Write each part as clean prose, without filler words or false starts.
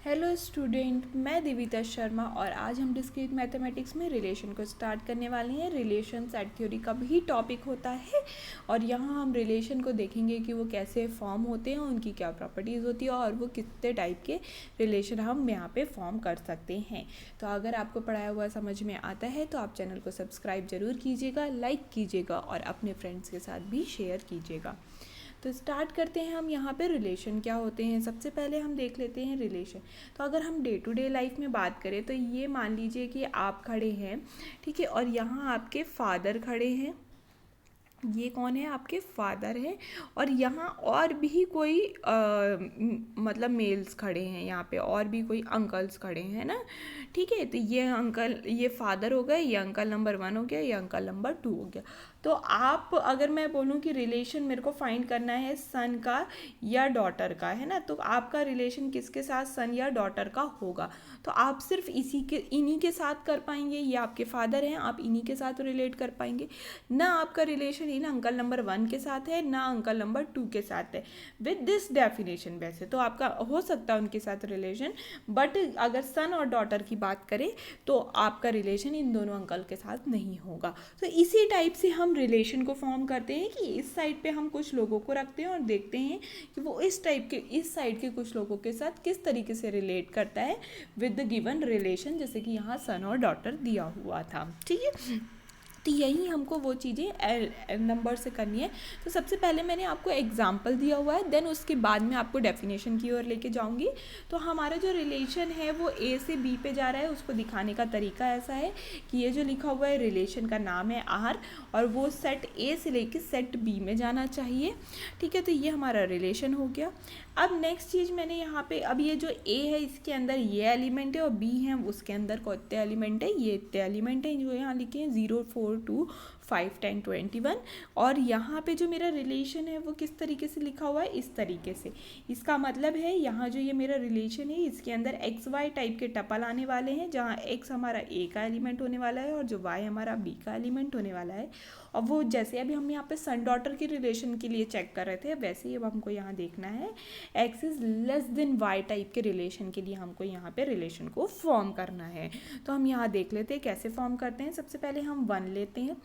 Hello student, मैं दिविता शर्मा और आज हम डिस्क्रीट मैथमेटिक्स में रिलेशन को स्टार्ट करने वाले हैं। रिलेशन सेट थ्योरी का भी टॉपिक होता है और यहाँ हम रिलेशन को देखेंगे कि वो कैसे फॉर्म होते हैं, उनकी क्या प्रॉपर्टीज़ होती है और वो कितने टाइप के रिलेशन हम यहाँ पे फॉर्म कर सकते हैं। तो अगर आपको पढ़ाया हुआ समझ में आता है तो आप चैनल को सब्सक्राइब ज़रूर कीजिएगा, लाइक कीजिएगा और अपने फ्रेंड्स के साथ भी शेयर कीजिएगा। तो स्टार्ट करते हैं हम यहाँ पे रिलेशन क्या होते हैं। सबसे पहले हम देख लेते हैं रिलेशन। तो अगर हम डे टू डे लाइफ में बात करें तो ये मान लीजिए कि आप खड़े हैं, ठीक है, और यहाँ आपके फादर खड़े हैं। ये कौन है? आपके फादर हैं। और यहाँ और भी कोई मतलब मेल्स खड़े हैं, यहाँ पे और भी कोई अंकल्स खड़े हैं ना, ठीक है। तो ये अंकल, ये फादर हो गए, ये अंकल नंबर 1 हो गया, ये अंकल नंबर 2 हो गया। तो आप, अगर मैं बोलूँ कि रिलेशन मेरे को फाइंड करना है सन का या डॉटर का, है ना, तो आपका रिलेशन किसके साथ, सन या डॉटर का होगा। तो आप सिर्फ इन्हीं के साथ कर पाएंगे। ये आपके फादर हैं, आप इन्हीं के साथ रिलेट कर पाएंगे ना। आपका रिलेशन इन अंकल नंबर 1 के साथ है ना अंकल नंबर 2 के साथ है। विद दिस डेफिनेशन वैसे तो आपका हो सकता है उनके साथ रिलेशन, बट अगर सन और डॉटर की बात करें तो आपका रिलेशन इन दोनों अंकल के साथ नहीं होगा। तो इसी टाइप से हम रिलेशन को फॉर्म करते हैं कि इस साइड पे हम कुछ लोगों को रखते हैं और देखते हैं कि वो इस साइड के कुछ लोगों के साथ किस तरीके से रिलेट करता है विद द गिवन रिलेशन, जैसे कि यहाँ सन और डॉटर दिया हुआ था, ठीक है। तो यही हमको वो चीज़ें नंबर से करनी है। तो सबसे पहले मैंने आपको एग्जाम्पल दिया हुआ है, देन उसके बाद में आपको डेफिनेशन की ओर लेके जाऊंगी। तो हमारा जो रिलेशन है वो ए से बी पे जा रहा है। उसको दिखाने का तरीका ऐसा है कि ये जो लिखा हुआ है रिलेशन का नाम है आर, और वो सेट ए से लेके सेट बी में जाना चाहिए, ठीक है। तो ये हमारा रिलेशन हो गया। अब नेक्स्ट चीज़ मैंने यहाँ पे, अब ये जो ए है इसके अंदर ये एलिमेंट है और बी है उसके अंदर कौन इतने एलिमेंट है, ये इतने एलिमेंट है जो यहाँ लिखे हैं 0, 4, 2, 5, 10, 21। और यहाँ पे जो मेरा रिलेशन है वो किस तरीके से लिखा हुआ है, इस तरीके से। इसका मतलब है यहाँ जो ये मेरा रिलेशन है इसके अंदर एक्स वाई टाइप के टपल आने वाले हैं, जहाँ एक्स हमारा ए का एलिमेंट होने वाला है और जो वाई हमारा बी का एलिमेंट होने वाला है। और वो जैसे अभी हम यहाँ पे सन डॉटर के रिलेशन के लिए चेक कर रहे थे, वैसे ही अब हमको यहाँ देखना है x is less than y type के रिलेशन के लिए हमको यहाँ पे रिलेशन को फॉर्म करना है। तो हम यहाँ देख लेते हैं कैसे फॉर्म करते हैं। सबसे पहले हम 1 लेते हैं,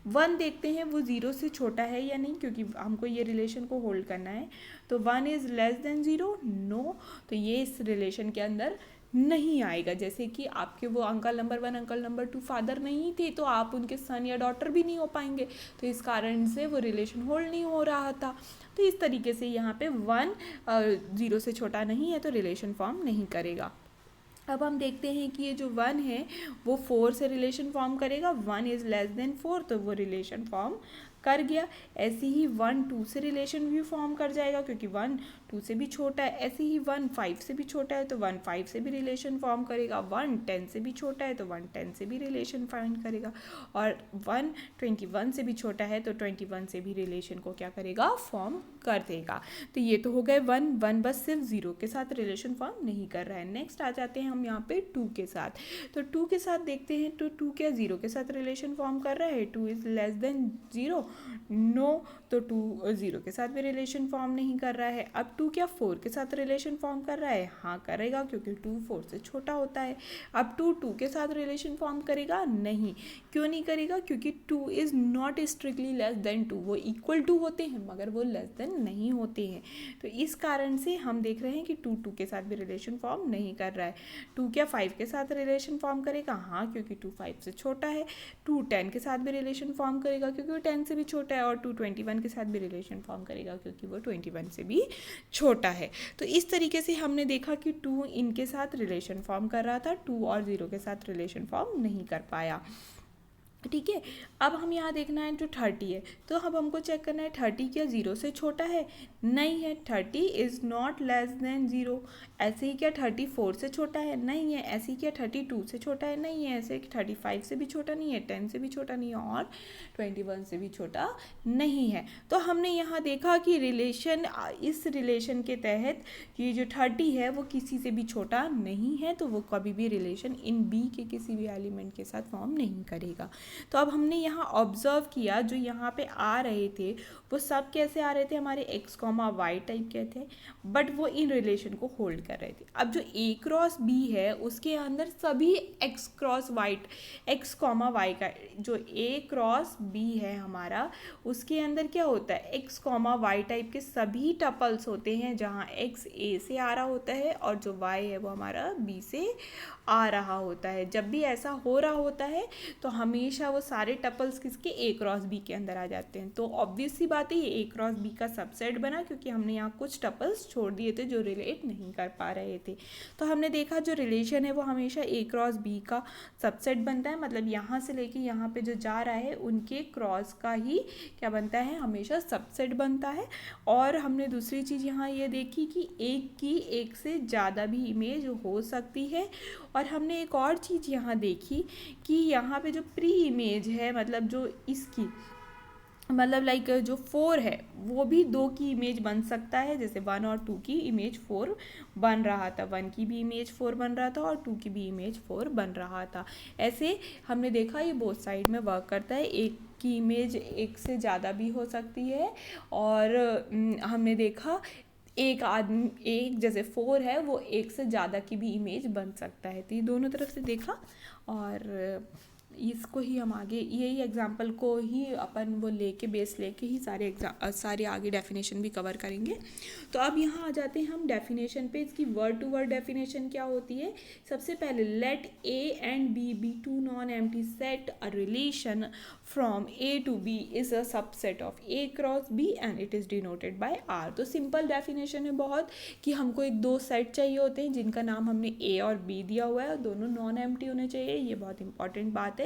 1 देखते हैं वो 0 से छोटा है या नहीं, क्योंकि हमको ये रिलेशन को होल्ड करना है। तो 1 इज़ लेस देन 0, नो, तो ये इस रिलेशन के अंदर नहीं आएगा। जैसे कि आपके वो uncle number 1 uncle number 2 father नहीं थे, तो आप उनके सन या डॉटर भी नहीं हो पाएंगे, तो इस कारण से वो रिलेशन होल्ड नहीं हो रहा था। तो इस तरीके से यहाँ पे 1 0 से छोटा नहीं है तो रिलेशन फॉर्म नहीं करेगा। अब हम देखते हैं कि ये जो 1 है वो 4 से रिलेशन फॉर्म करेगा। 1 इज़ लेस देन 4, तो वो रिलेशन फॉर्म कर गया। ऐसे ही 1 2 से रिलेशन भी फॉर्म कर जाएगा, क्योंकि 1 2 से भी छोटा है। ऐसे ही 1 5 से भी छोटा है तो 1 5 से भी रिलेशन फॉर्म करेगा। 1 10 से भी छोटा है तो 1 10 से भी रिलेशन फाइंड करेगा। और 1 21 से भी छोटा है तो 21 से भी रिलेशन को क्या करेगा, फॉर्म कर देगा। तो ये तो हो गए 1 बस सिर्फ 0 के साथ रिलेशन फॉर्म नहीं कर रहा है। नेक्स्ट आ जाते हैं हम यहाँ पे 2 के साथ। तो 2 के साथ देखते हैं, तो 2 क्या 0 के साथ रिलेशन फॉर्म कर रहा है? 2 इज़ लेस देन 0, नो, तो 2 0 के साथ भी रिलेशन फॉर्म नहीं कर रहा है। अब 2 क्या 4 के साथ रिलेशन फॉर्म कर रहा है? हाँ करेगा, क्योंकि 2 4 से छोटा होता है। अब 2 2 के साथ रिलेशन फॉर्म करेगा? नहीं। क्यों नहीं करेगा? क्योंकि 2 is not strictly less then 2, वो इक्वल टू होते हैं मगर वो लेस देन नहीं होते हैं। तो इस कारण से हम देख रहे हैं कि 2 2 के साथ भी रिलेशन फॉर्म नहीं कर रहा है। 2 क्या 5 के साथ रिलेशन फॉर्म करेगा? हाँ, क्योंकि 2 5 से छोटा है। 2 10 के साथ भी रिलेशन फॉर्म करेगा, क्योंकि वो 10 से भी छोटा है। और 2 21 के साथ भी रिलेशन फॉर्म करेगा, क्योंकि वो 21 से भी छोटा है। तो इस तरीके से हमने देखा कि 2 इनके साथ रिलेशन फॉर्म कर रहा था, 2 और 0 के साथ रिलेशन फॉर्म नहीं कर पाया, ठीक है। अब हम यहाँ देखना है जो 30 है, तो अब हमको चेक करना है 30 क्या 0 से छोटा है? नहीं है। 30 इज़ नॉट लेस देन 0। ऐसे ही क्या 34 से छोटा है? नहीं है। ऐसे ही क्या 32 से छोटा है? नहीं है। ऐसे 35 से भी छोटा नहीं है, 10 से भी छोटा नहीं है और 21 से भी छोटा नहीं है। तो हमने यहाँ देखा कि रिलेशन, इस रिलेशन के तहत ये जो 30 है वो किसी से भी छोटा नहीं है, तो वो कभी भी रिलेशन इन बी के किसी भी एलिमेंट के साथ फॉर्म नहीं करेगा। तो अब हमने यहाँ ऑब्जर्व किया जो यहाँ पे आ रहे थे वो सब कैसे आ रहे थे, हमारे एक्स कॉमा वाई टाइप के थे, बट वो इन रिलेशन को होल्ड कर रहे थे। अब जो ए क्रॉस बी है उसके अंदर सभी x cross y, x comma y का, जो ए क्रॉस बी है हमारा उसके अंदर क्या होता है, एक्स कॉमा वाई टाइप के सभी टपल्स होते हैं, जहाँ एक्स ए से आ रहा होता है और जो वाई है वो हमारा बी से आ रहा होता है। जब भी ऐसा हो रहा होता है तो हमेशा वो सारे टपल्स किसके, ए क्रॉस बी के अंदर आ जाते हैं। तो ऑब्वियस सी बात है ये ए क्रॉस बी का सबसेट बना, क्योंकि हमने यहाँ कुछ टपल्स छोड़ दिए थे जो रिलेट नहीं कर पा रहे थे। तो हमने देखा जो रिलेशन है वो हमेशा ए क्रॉस बी का सबसेट बनता है, मतलब यहाँ से लेके यहाँ पे जो जा रहा है उनके क्रॉस का ही क्या बनता है, हमेशा सबसेट बनता है। और हमने दूसरी चीज़ यहाँ ये देखी कि एक से ज़्यादा भी इमेज हो सकती है। और हमने एक और चीज़ यहाँ देखी कि यहाँ पे जो प्री इमेज है, मतलब जो इसकी मतलब लाइक जो 4 है वो भी 2 की इमेज बन सकता है, जैसे 1 और 2 की इमेज 4 बन रहा था, 1 की भी इमेज 4 बन रहा था और 2 की भी इमेज 4 बन रहा था। ऐसे हमने देखा ये बोथ साइड में वर्क करता है, एक की इमेज एक से ज़्यादा भी हो सकती है। और हमने देखा एक आदमी, एक जैसे 4 है वो एक से ज़्यादा की भी इमेज बन सकता है। तो ये दोनों तरफ से देखा और इसको ही हम आगे यही एग्जाम्पल को ही अपन वो लेके बेस लेके ही सारे आगे डेफिनेशन भी कवर करेंगे। तो अब यहाँ आ जाते हैं हम डेफिनेशन पे। इसकी वर्ड टू वर्ड डेफिनेशन क्या होती है, सबसे पहले let A and B be two non empty set, a relation from A to B is a subset of A cross B and it is denoted by R. तो simple definition है बहुत कि हमको एक दो सेट चाहिए होते हैं जिनका नाम हमने ए और बी दिया हुआ है और दोनों नॉन एम्प्टी होने चाहिए। ये बहुत इंपॉर्टेंट बात है।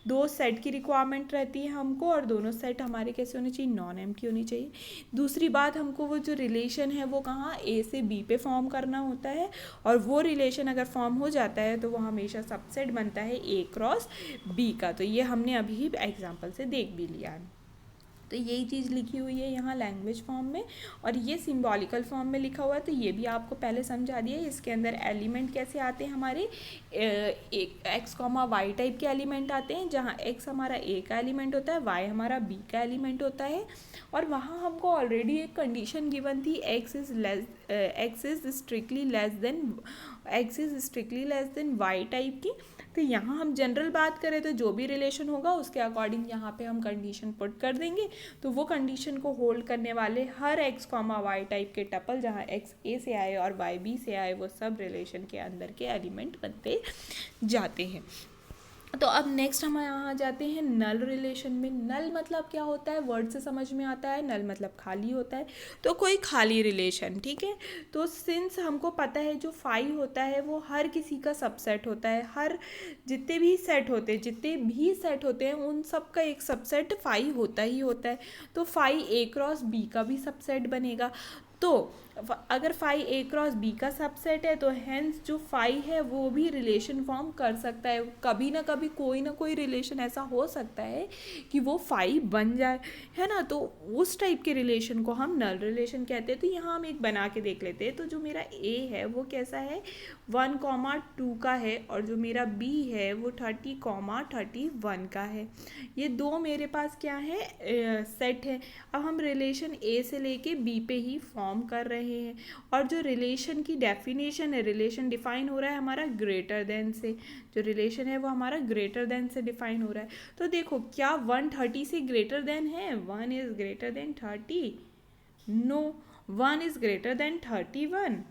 दो सेट की रिक्वायरमेंट रहती है हमको और दोनों सेट हमारे कैसे होने चाहिए, नॉन एम्प्टी होनी चाहिए। दूसरी बात, हमको वो जो रिलेशन है वो कहाँ, ए से बी पे फॉर्म करना होता है और वो रिलेशन अगर फॉर्म हो जाता है तो वो हमेशा सबसेट बनता है ए क्रॉस बी का। तो ये हमने अभी एग्जाम्पल से देख भी लिया है। तो यही चीज़ लिखी हुई है यहाँ लैंग्वेज फॉर्म में और ये सिंबॉलिकल फॉर्म में लिखा हुआ है। तो ये भी आपको पहले समझा दिया। इसके अंदर एलिमेंट कैसे आते हैं, हमारे एक्स कॉमा वाई टाइप के एलिमेंट आते हैं, जहाँ एक्स हमारा ए का एलिमेंट होता है, वाई हमारा बी का एलिमेंट होता है। और वहाँ हमको ऑलरेडी एक कंडीशन गिवन थी, x is strictly less than y type की। तो यहाँ हम जनरल बात करें तो जो भी रिलेशन होगा उसके अकॉर्डिंग यहाँ पे हम कंडीशन पुट कर देंगे। तो वो कंडीशन को होल्ड करने वाले हर एक्स कॉमा वाई टाइप के टपल जहाँ एक्स ए से आए और वाई बी से आए वो सब रिलेशन के अंदर के एलिमेंट बनते जाते हैं। तो अब नेक्स्ट हम यहाँ आ जाते हैं नल रिलेशन में। नल मतलब क्या होता है, वर्ड से समझ में आता है, नल मतलब खाली होता है। तो कोई खाली रिलेशन, ठीक है। तो सिंस हमको पता है जो फाई होता है वो हर किसी का सबसेट होता है, हर जितने भी सेट होते हैं उन सब का एक सबसेट फाई होता ही होता है। तो फाई ए क्रॉस बी का भी सबसेट बनेगा। तो अगर फाई ए क्रॉस बी का सबसेट है तो हेंस जो फाई है वो भी रिलेशन फॉर्म कर सकता है। कभी ना कभी कोई ना कोई रिलेशन ऐसा हो सकता है कि वो फाई बन जाए, है ना। तो उस टाइप के रिलेशन को हम नल रिलेशन कहते हैं। तो यहाँ हम एक बना के देख लेते हैं। तो जो मेरा ए है वो कैसा है, 1,2 का है और जो मेरा बी है वो 30,31 का है। ये दो मेरे पास क्या है, सेट है। अब हम रिलेशन ए से लेके बी पे ही फॉर्म कर रहे हैं और जो रिलेशन की डेफिनेशन है, रिलेशन डिफाइन हो रहा है हमारा ग्रेटर देन से, जो रिलेशन है वो हमारा ग्रेटर देन से डिफाइन हो रहा है। तो देखो क्या 130 से ग्रेटर देन है, 1 is greater than 30, no. 1 is greater than 31,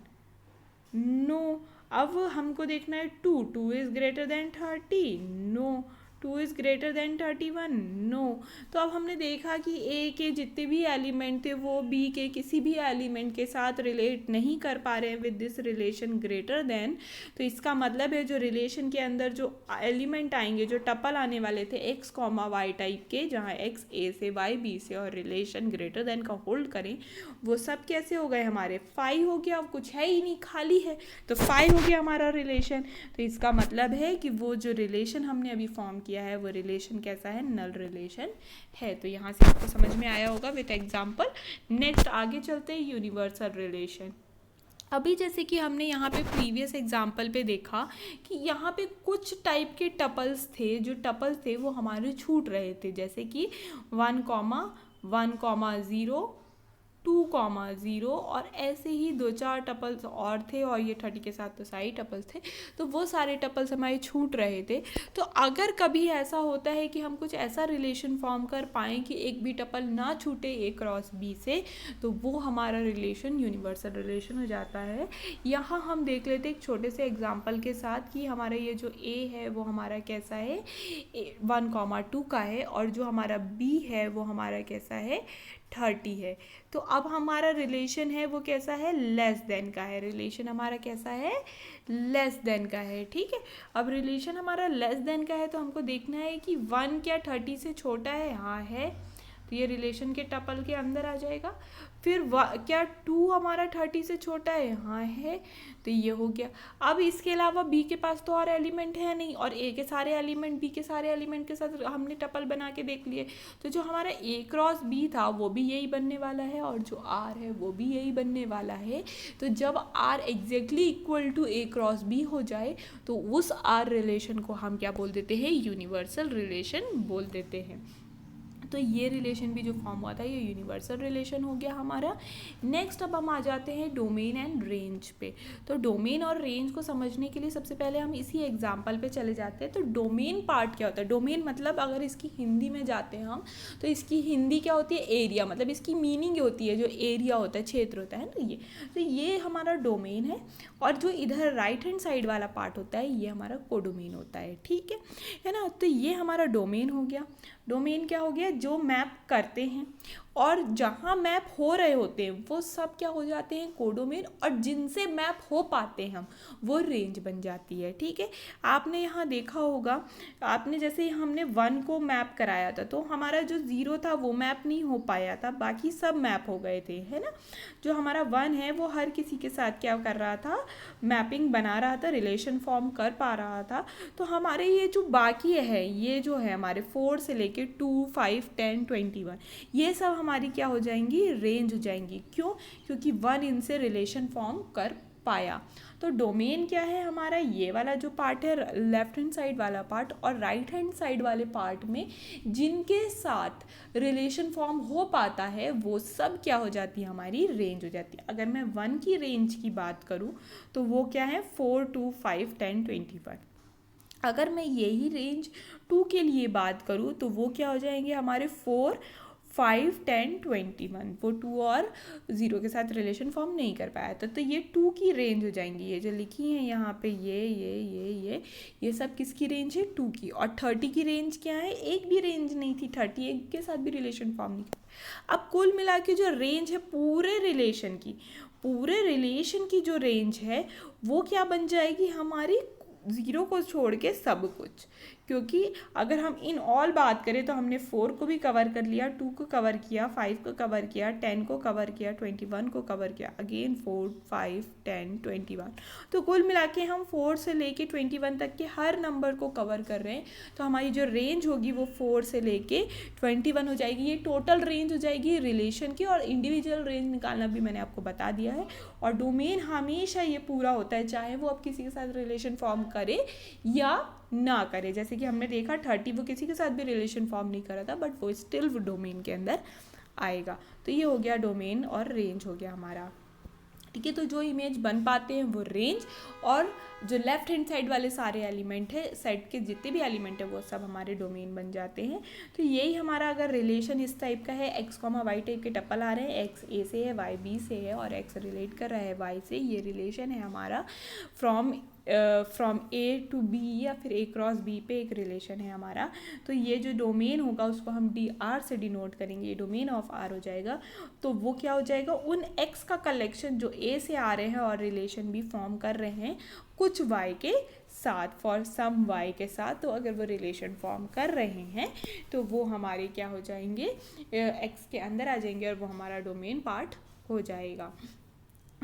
no. अब हमको देखना है 2 is greater than 30, no. 2 is greater than 31, no. तो अब हमने देखा कि ए के जितने भी एलिमेंट थे वो बी के किसी भी एलिमेंट के साथ रिलेट नहीं कर पा रहे हैं with this relation greater than. तो इसका मतलब है जो रिलेशन के अंदर जो एलिमेंट आएंगे, जो टपल आने वाले थे एक्स कॉमा वाई टाइप के, जहाँ एक्स ए से वाई बी से और रिलेशन ग्रेटर देन का होल्ड करें, वो सब कैसे हो गए हमारे, फाई हो गया। अब कुछ है ही नहीं, खाली है, तो फाई हो गया हमारा रिलेशन। तो इसका मतलब है कि वो जो रिलेशन हमने अभी फॉर्म किया है वो रिलेशन कैसा है, नल रिलेशन है। तो यहाँ से आपको समझ में आया होगा विथ एग्जाम्पल। नेक्स्ट आगे चलते हैं यूनिवर्सल रिलेशन। अभी जैसे कि हमने यहाँ पे प्रीवियस एग्जाम्पल पे देखा कि यहाँ पे कुछ टाइप के टपल्स थे, जो टपल्स थे वो हमारे छूट रहे थे, जैसे कि 1,1,0 2,0 और ऐसे ही 2-4 टपल्स और थे, और ये 30 के साथ तो सारे टपल्स थे, तो वो सारे टपल्स हमारे छूट रहे थे। तो अगर कभी ऐसा होता है कि हम कुछ ऐसा रिलेशन फॉर्म कर पाएँ कि एक भी टपल ना छूटे ए क्रॉस बी से, तो वो हमारा रिलेशन यूनिवर्सल रिलेशन हो जाता है। यहाँ हम देख लेते एक छोटे से एग्जाम्पल के साथ कि हमारा ये जो ए है वो हमारा कैसा है, 1,2 का है, और जो हमारा बी है वो हमारा कैसा है, 30 है। तो अब हमारा रिलेशन है वो कैसा है, लेस देन का है। रिलेशन हमारा कैसा है, लेस देन का है। ठीक है, अब रिलेशन हमारा लेस देन का है तो हमको देखना है कि 1 क्या 30 से छोटा है, हाँ है, तो ये रिलेशन के टपल के अंदर आ जाएगा। फिर क्या 2 हमारा 30 से छोटा है, हाँ है, तो ये हो गया। अब इसके अलावा बी के पास तो और एलिमेंट है नहीं, और ए के सारे एलिमेंट बी के सारे एलिमेंट के साथ हमने टपल बना के देख लिए, तो जो हमारा ए क्रॉस बी था वो भी यही बनने वाला है, और जो आर है वो भी यही बनने वाला है। तो जब R exactly equal to A cross B हो जाए तो उस आर रिलेशन को हम क्या बोल देते हैं, यूनिवर्सल रिलेशन बोल देते हैं। तो ये रिलेशन भी जो फॉर्म हुआ था ये यूनिवर्सल रिलेशन हो गया हमारा। नेक्स्ट अब हम आ जाते हैं डोमेन एंड रेंज पे। तो डोमेन और रेंज को समझने के लिए सबसे पहले हम इसी एग्जांपल पे चले जाते हैं। तो डोमेन पार्ट क्या होता है, डोमेन मतलब अगर इसकी हिंदी में जाते हैं हम, तो इसकी हिंदी क्या होती है, एरिया, मतलब इसकी मीनिंग होती है जो एरिया होता है, क्षेत्र होता है ना, ये तो ये हमारा डोमेन है। और जो इधर राइट हैंड साइड वाला पार्ट होता है ये हमारा कोडोमेन होता है। ठीक है ना, तो ये हमारा डोमेन हो गया। डोमेन क्या हो गया, जो मैप करते हैं, और जहाँ मैप हो रहे होते हैं वो सब क्या हो जाते हैं, कोडोमेन, और जिनसे मैप हो पाते हैं हम वो रेंज बन जाती है। ठीक है, आपने यहाँ देखा होगा, आपने जैसे हमने 1 को मैप कराया था तो हमारा जो 0 था वो मैप नहीं हो पाया था, बाकी सब मैप हो गए थे, है ना। जो हमारा 1 है वो हर किसी के साथ क्या कर रहा था, मैपिंग बना रहा था, रिलेशन फॉर्म कर पा रहा था। तो हमारे ये जो बाकी है, ये जो है हमारे 4 से लेके 2, 5, 10, 21, ये सब हमारी क्या हो जाएंगी, रेंज हो जाएंगी। क्यों, क्योंकि 1 इनसे रिलेशन फॉर्म कर पाया। तो डोमेन क्या है हमारा, ये वाला जो पार्ट है लेफ्ट हैंड साइड वाला पार्ट, और राइट हैंड साइड वाले पार्ट में जिनके साथ रिलेशन फॉर्म हो पाता है वो सब क्या हो जाती है, हमारी रेंज हो जाती है। अगर मैं 1 की रेंज की बात करूँ तो वो क्या है, 4, 2, 5, 10, 21। अगर मैं यही रेंज 2 के लिए बात करूँ तो वो क्या हो जाएंगे हमारे 4, 5, 10, 21। वो 2 और 0 के साथ रिलेशन फॉर्म नहीं कर पाया था, तो ये 2 की रेंज हो जाएंगी। ये जो लिखी है यहाँ पे ये सब किसकी रेंज है, 2 की। और 30 की रेंज क्या है, एक भी रेंज नहीं थी, 31 के साथ भी रिलेशन फॉर्म नहीं कर। अब कुल मिला के जो रेंज है पूरे रिलेशन की जो रेंज है वो क्या बन जाएगी हमारी, 0 को छोड़ के सब कुछ। क्योंकि अगर हम इन ऑल बात करें तो हमने 4 को भी कवर कर लिया, 2 को कवर किया, 5 को कवर किया, 10 को कवर किया, 21 को कवर किया, अगेन 4, 5, 10, 21। तो कुल मिला के हम 4 से लेके 21 तक के हर नंबर को कवर कर रहे हैं। तो हमारी जो रेंज होगी वो 4 से लेके 21 हो जाएगी। ये टोटल रेंज हो जाएगी रिलेशन की, और इंडिविजुअल रेंज निकालना भी मैंने आपको बता दिया है। और डोमेन हमेशा ये पूरा होता है, चाहे वो आप किसी के साथ रिलेशन फॉर्म करे या ना करे। जैसे कि हमने देखा 30 वो किसी के साथ भी रिलेशन फॉर्म नहीं करा था, बट वो स्टिल वो डोमेन के अंदर आएगा। तो ये हो गया डोमेन और रेंज हो गया हमारा। ठीक है, तो जो इमेज बन पाते हैं वो रेंज, और जो लेफ्ट हैंड साइड वाले सारे एलिमेंट है, सेट के जितने भी एलिमेंट है वो सब हमारे डोमेन बन जाते हैं। तो यही हमारा अगर रिलेशन इस टाइप का है, x, y टाइप के टप्पल आ रहे हैं, x a से है, y b से है, और x रिलेट कर रहा है y से, ये रिलेशन है हमारा फ्रॉम ए टू बी, या फिर ए क्रॉस बी पे एक रिलेशन है हमारा। तो ये जो डोमेन होगा उसको हम dr से डिनोट करेंगे, ये डोमेन ऑफ r हो जाएगा। तो वो क्या हो जाएगा, उन x का कलेक्शन जो a से आ रहे हैं और रिलेशन भी फॉर्म कर रहे हैं कुछ y के साथ, फॉर सम y के साथ। तो अगर वो रिलेशन फॉर्म कर रहे हैं तो वो हमारे क्या हो जाएंगे, x के अंदर आ जाएंगे, और वो हमारा डोमेन पार्ट हो जाएगा।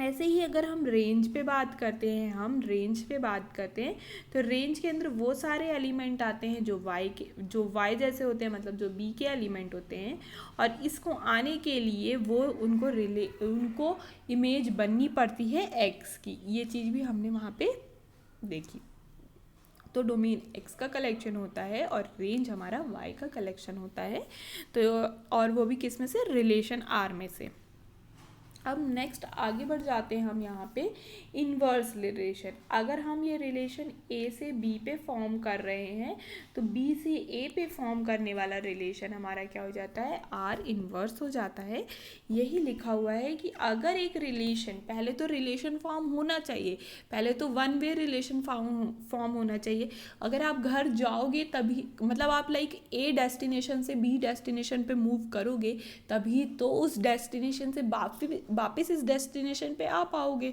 ऐसे ही अगर हम रेंज पे बात करते हैं, तो रेंज के अंदर वो सारे एलिमेंट आते हैं जो वाई जैसे होते हैं, मतलब जो बी के एलिमेंट होते हैं, और इसको आने के लिए वो उनको इमेज बननी पड़ती है एक्स की। ये चीज़ भी हमने वहाँ पे देखी। तो डोमेन एक्स का कलेक्शन होता है और रेंज हमारा वाई का कलेक्शन होता है। तो और वो भी किस में से, रिलेशन आर में से। अब नेक्स्ट आगे बढ़ जाते हैं हम यहाँ पे इन्वर्स रिलेशन। अगर हम ये रिलेशन ए से बी पे फॉर्म कर रहे हैं तो बी से ए पे फॉर्म करने वाला रिलेशन हमारा क्या हो जाता है, आर इन्वर्स हो जाता है। यही लिखा हुआ है कि अगर एक रिलेशन, पहले तो रिलेशन फॉर्म होना चाहिए, पहले तो वन वे रिलेशन फॉर्म होना चाहिए। अगर आप घर जाओगे तभी, मतलब आप लाइक ए डेस्टिनेशन से बी डेस्टिनेशन पे मूव करोगे तभी तो उस डेस्टिनेशन से वापस इस डेस्टिनेशन पे आ पाओगे।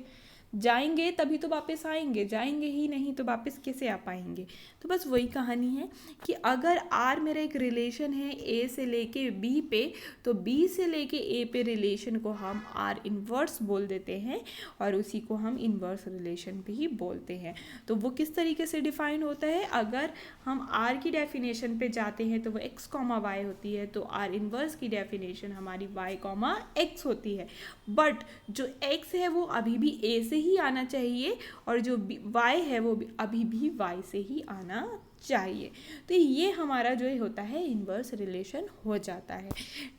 जाएंगे तभी तो वापस आएंगे, जाएंगे ही नहीं तो वापस कैसे आ पाएंगे। तो बस वही कहानी है कि अगर आर मेरा एक रिलेशन है ए से लेके बी पे, तो बी से लेके ए पे रिलेशन को हम आर इन्वर्स बोल देते हैं और उसी को हम इन्वर्स रिलेशन भी ही बोलते हैं। तो वो किस तरीके से डिफाइन होता है, अगर हम आर की डेफिनेशन पे जाते हैं तो वो एक्स कॉमा वाई होती है, तो आर इन्वर्स की डेफिनेशन हमारी वाई कॉमा एक्स होती है। बट जो एक्स है वो अभी भी ए से ही आना चाहिए और जो वाई है वो अभी भी वाई से ही आना चाहिए। तो ये हमारा जो होता है इन्वर्स रिलेशन हो जाता है।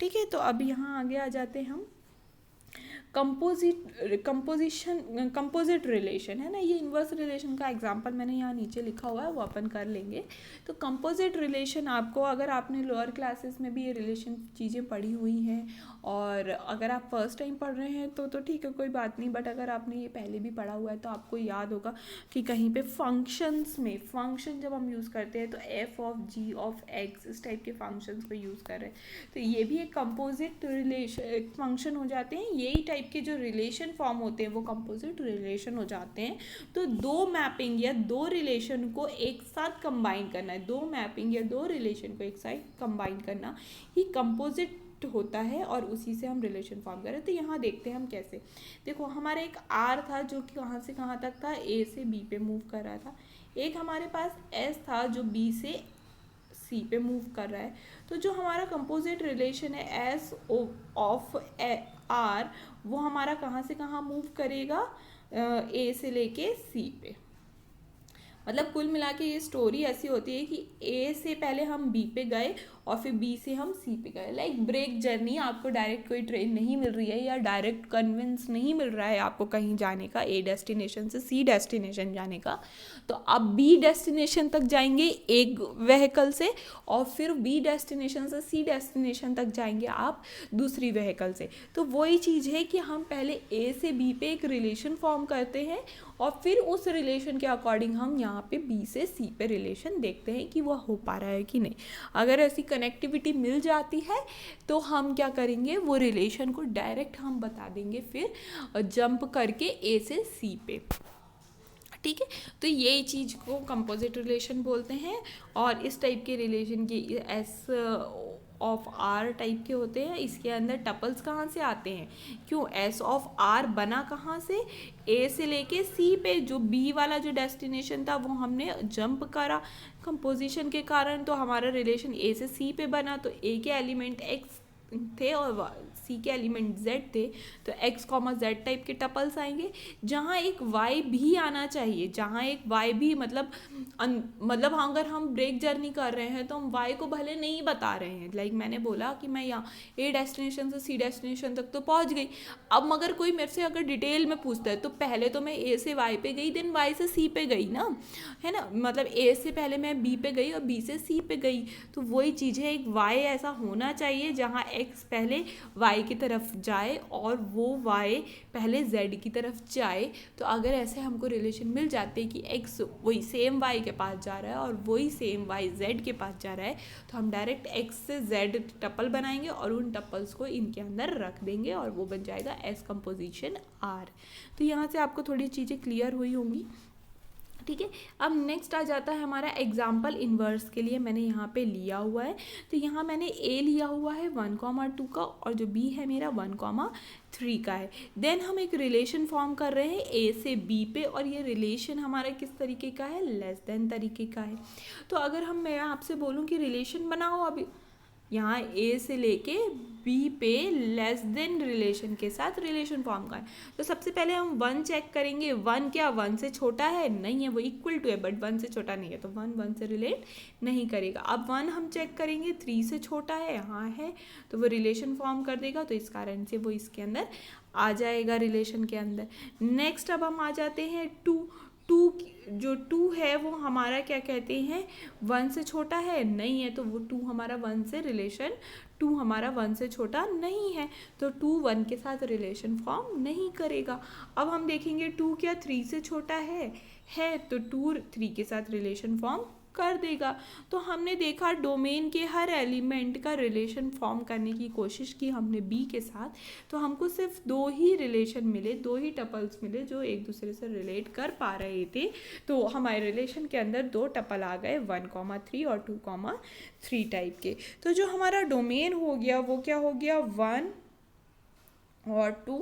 ठीक है, तो अब यहाँ आगे आ जाते हैं हम कंपोजिट रिलेशन है ना। ये इन्वर्स रिलेशन का एग्जांपल मैंने यहाँ नीचे लिखा हुआ है, वो अपन कर लेंगे। तो कंपोजिट रिलेशन आपको, अगर आपने लोअर क्लासेस में भी ये रिलेशन चीज़ें पढ़ी हुई हैं और अगर आप फर्स्ट टाइम पढ़ रहे हैं तो ठीक है, कोई बात नहीं। बट अगर आपने ये पहले भी पढ़ा हुआ है तो आपको याद होगा कि कहीं पे फंक्शंस में, फंक्शन जब हम यूज़ करते हैं तो F of G of X, इस टाइप के फंक्शंस को यूज़ कर रहे हैं। तो ये भी एक कंपोजिट रिलेशन फंक्शन हो जाते हैं। यही टाइप के जो रिलेशन फॉर्म होते हैं वो कंपोजिट रिलेशन हो जाते हैं। तो दो मैपिंग या दो रिलेशन को एक साथ कंबाइन करना है, दो मैपिंग या दो रिलेशन को एक साथ कंबाइन करना ही कंपोजिट होता है और उसी से हम रिलेशन फॉर्म कर रहे हैं। तो यहाँ देखते हैं हम कैसे। देखो, हमारा एक आर था जो कि कहाँ से कहाँ तक था, ए से बी पे मूव कर रहा था। एक हमारे पास एस था जो बी से सी पे मूव कर रहा है। तो जो हमारा कंपोजिट रिलेशन है एस ऑफ आर, वो हमारा कहाँ से कहाँ मूव करेगा, ए से लेके सी पे। मतलब कुल मिला के ये स्टोरी ऐसी होती है कि ए से पहले हम बी पे गए और फिर बी से हम सी पे गए। लाइक ब्रेक जर्नी, आपको डायरेक्ट कोई ट्रेन नहीं मिल रही है या डायरेक्ट कन्विंस नहीं मिल रहा है आपको कहीं जाने का, ए डेस्टिनेशन से सी डेस्टिनेशन जाने का, तो आप बी डेस्टिनेशन तक जाएंगे एक व्हीकल से और फिर बी डेस्टिनेशन से सी डेस्टिनेशन तक जाएंगे आप दूसरी व्हीकल से। तो वही चीज़ है कि हम पहले ए से बी पे एक रिलेशन फॉर्म करते हैं और फिर उस रिलेशन के अकॉर्डिंग हम यहाँ पे बी से सी पे रिलेशन देखते हैं कि वह हो पा रहा है कि नहीं। अगर ऐसी कनेक्टिविटी मिल जाती है तो हम क्या करेंगे, वो रिलेशन को डायरेक्ट हम बता देंगे फिर जंप करके ए से सी पे। ठीक है, तो ये चीज़ को कंपोजिट रिलेशन बोलते हैं। और इस टाइप के रिलेशन की एस ऑफ आर टाइप के होते हैं। इसके अंदर टपल्स कहाँ से आते हैं, क्यों, एस ऑफ आर बना कहाँ से, ए से लेके सी पे। जो बी वाला जो डेस्टिनेशन था वो हमने जंप करा कंपोजिशन के कारण, तो हमारा रिलेशन ए से सी पे बना। तो ए के एलिमेंट एक्स थे और सी के एलिमेंट जेड थे, तो एक्स कॉमा जेड टाइप के टपल्स आएंगे। जहाँ एक वाई भी आना चाहिए, जहाँ एक वाई भी, मतलब अगर हम ब्रेक जर्नी कर रहे हैं तो हम वाई को भले नहीं बता रहे हैं। लाइक मैंने बोला कि मैं यहाँ ए डेस्टिनेशन से सी डेस्टिनेशन तक तो पहुँच गई। अब मगर कोई मेरे से अगर डिटेल में पूछता है तो पहले तो मैं ए से वाई पे गई, देन वाई से सी पे गई ना, है ना। मतलब ए से पहले मैं बी पे गई और बी से सी पे गई। तो वही चीज़ है, एक वाई ऐसा होना चाहिए जहाँ एक्स पहले वाई की तरफ जाए और वो वाई पहले जेड की तरफ जाए। तो अगर ऐसे हमको रिलेशन मिल जाते कि एक्स वही सेम वाई के पास जा रहा है और वही सेम वाई जेड के पास जा रहा है, तो हम डायरेक्ट एक्स से जेड टपल बनाएंगे और उन टपल्स को इनके अंदर रख देंगे और वो बन जाएगा एस कंपोजिशन आर। तो यहाँ से आपको थोड़ी चीज़ें क्लियर हुई होंगी। ठीक है। अब नेक्स्ट आ जाता है हमारा एग्जाम्पल इन्वर्स के लिए मैंने यहाँ पे लिया हुआ है। तो यहाँ मैंने ए लिया हुआ है 1,2 का और जो बी है मेरा 1,3 का है। देन हम एक रिलेशन फॉर्म कर रहे हैं ए से बी पे और ये रिलेशन हमारा किस तरीके का है, लेस देन तरीके का है। तो अगर मैं आपसे बोलूँ कि रिलेशन बनाओ, अभी यहाँ ए से लेके बी पे लेस देन रिलेशन के साथ रिलेशन फॉर्म का है। तो सबसे पहले हम 1 चेक करेंगे। 1 क्या 1 से छोटा है? नहीं है, वो इक्वल टू है बट 1 से छोटा नहीं है, तो 1 से रिलेट नहीं करेगा। अब 1 हम चेक करेंगे, 3 से छोटा है, हाँ है, तो वो रिलेशन फॉर्म कर देगा, तो इस कारण से वो इसके अंदर आ जाएगा रिलेशन के अंदर। नेक्स्ट अब हम आ जाते हैं 2 जो 2 है वो हमारा क्या कहते हैं, 1 से छोटा है, नहीं है, तो वो 2 हमारा 1 से रिलेशन 2 हमारा 1 से छोटा नहीं है, तो 2 1 के साथ रिलेशन फॉर्म नहीं करेगा। अब हम देखेंगे 2 क्या 3 से छोटा है तो 2 3 के साथ रिलेशन फॉर्म कर देगा। तो हमने देखा डोमेन के हर एलिमेंट का रिलेशन फॉर्म करने की कोशिश की हमने बी के साथ, तो हमको सिर्फ 2 ही रिलेशन मिले, 2 ही टपल्स मिले जो एक दूसरे से रिलेट कर पा रहे थे। तो हमारे रिलेशन के अंदर 2 टपल आ गए 1,3 और 2,3 टाइप के। तो जो हमारा डोमेन हो गया वो क्या हो गया 1 और 2,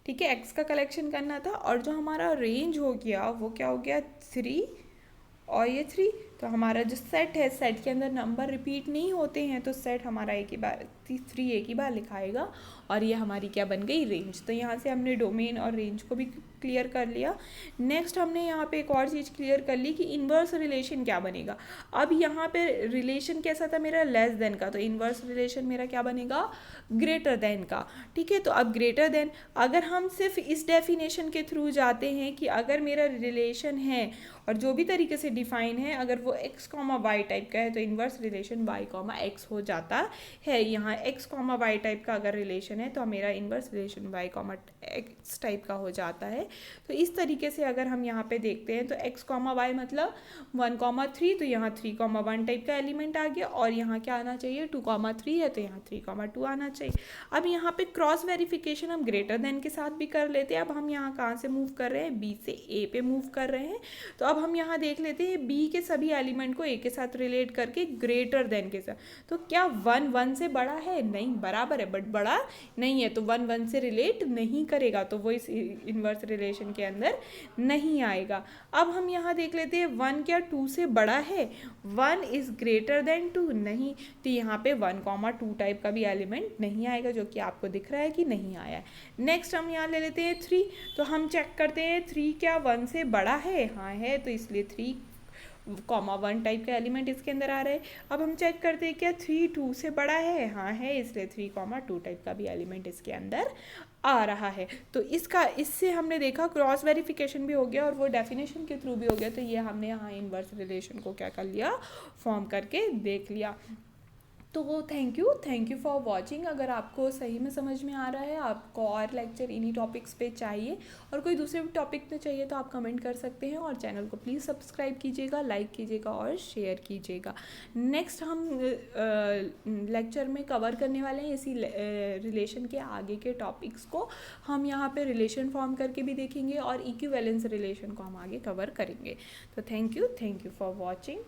ठीक है, एक्स का कलेक्शन करना था। और जो हमारा रेंज हो गया वो क्या हो गया 3 और ये 3। तो हमारा जो सेट है, सेट के अंदर नंबर रिपीट नहीं होते हैं, तो सेट हमारा एक ही बार 3 एक ही बार लिखाएगा और ये हमारी क्या बन गई रेंज। तो यहाँ से हमने डोमेन और रेंज को भी क्लियर कर लिया। नेक्स्ट हमने यहाँ पे एक और चीज़ क्लियर कर ली कि इन्वर्स रिलेशन क्या बनेगा। अब यहाँ पे रिलेशन कैसा था मेरा, लेस देन का, तो इन्वर्स रिलेशन मेरा क्या बनेगा, ग्रेटर देन का, ठीक है। तो अब ग्रेटर देन, अगर हम सिर्फ इस डेफिनेशन के थ्रू जाते हैं कि अगर मेरा रिलेशन है और जो भी तरीके से डिफाइन है, अगर वो x, y टाइप का है तो इन्वर्स रिलेशन y, x हो जाता है। यहाँ x, y टाइप का अगर रिलेशन है तो मेरा inverse relation y, x type का हो जाता है। तो इस तरीके से अगर हम यहाँ पे देखते हैं तो x, y मतलब 1,3, तो यहाँ 3,1 टाइप का एलिमेंट आ गया और यहाँ क्या आना चाहिए 2,3 है तो यहाँ 3,2 आना चाहिए। अब यहाँ पे क्रॉस वेरिफिकेशन हम ग्रेटर देन के साथ भी कर लेते हैं। अब हम यहाँ कहाँ से मूव कर रहे हैं, b से a पे मूव कर रहे हैं। तो अब हम यहाँ देख लेते हैं b के सभी एलिमेंट को a के साथ रिलेट करके ग्रेटर देन के साथ। तो क्या 1 1 से बड़ा है, नहीं, बराबर है बट बड़ा नहीं है, तो 1 1 से रिलेट नहीं करेगा, तो वो इस इन्वर्स रिलेशन के अंदर नहीं आएगा। अब हम यहाँ देख लेते हैं 1 क्या 2 से बड़ा है, 1 इज ग्रेटर देन 2, नहीं, तो यहाँ पे 1,2 टाइप का भी एलिमेंट नहीं आएगा, जो कि आपको दिख रहा है कि नहीं आया है। नेक्स्ट हम यहाँ ले लेते हैं 3, तो हम चेक करते हैं 3 क्या 1 से बड़ा है, हाँ है, तो इसलिए 3,1 टाइप का एलिमेंट इसके अंदर आ रहा है। अब हम चेक करते हैं क्या 3 2 से बड़ा है, हाँ है, इसलिए 3,2 टाइप का भी एलिमेंट इसके अंदर आ रहा है। तो इससे हमने देखा क्रॉस वेरिफिकेशन भी हो गया और वो डेफिनेशन के थ्रू भी हो गया। तो ये हमने यहाँ इन्वर्स रिलेशन को क्या कर लिया, फॉर्म करके देख लिया। तो वो थैंक यू फॉर वॉचिंग। अगर आपको सही में समझ में आ रहा है, आपको और लेक्चर इन्हीं टॉपिक्स पे चाहिए और कोई दूसरे टॉपिक पे चाहिए तो आप कमेंट कर सकते हैं और चैनल को प्लीज़ सब्सक्राइब कीजिएगा, लाइक कीजिएगा और शेयर कीजिएगा। नेक्स्ट हम लेक्चर में कवर करने वाले हैं इसी रिलेशन के आगे के टॉपिक्स को। हम यहाँ पे रिलेशन फॉर्म करके भी देखेंगे और इक्विवेलेंस रिलेशन को हम आगे कवर करेंगे। तो थैंक यू फॉर वॉचिंग।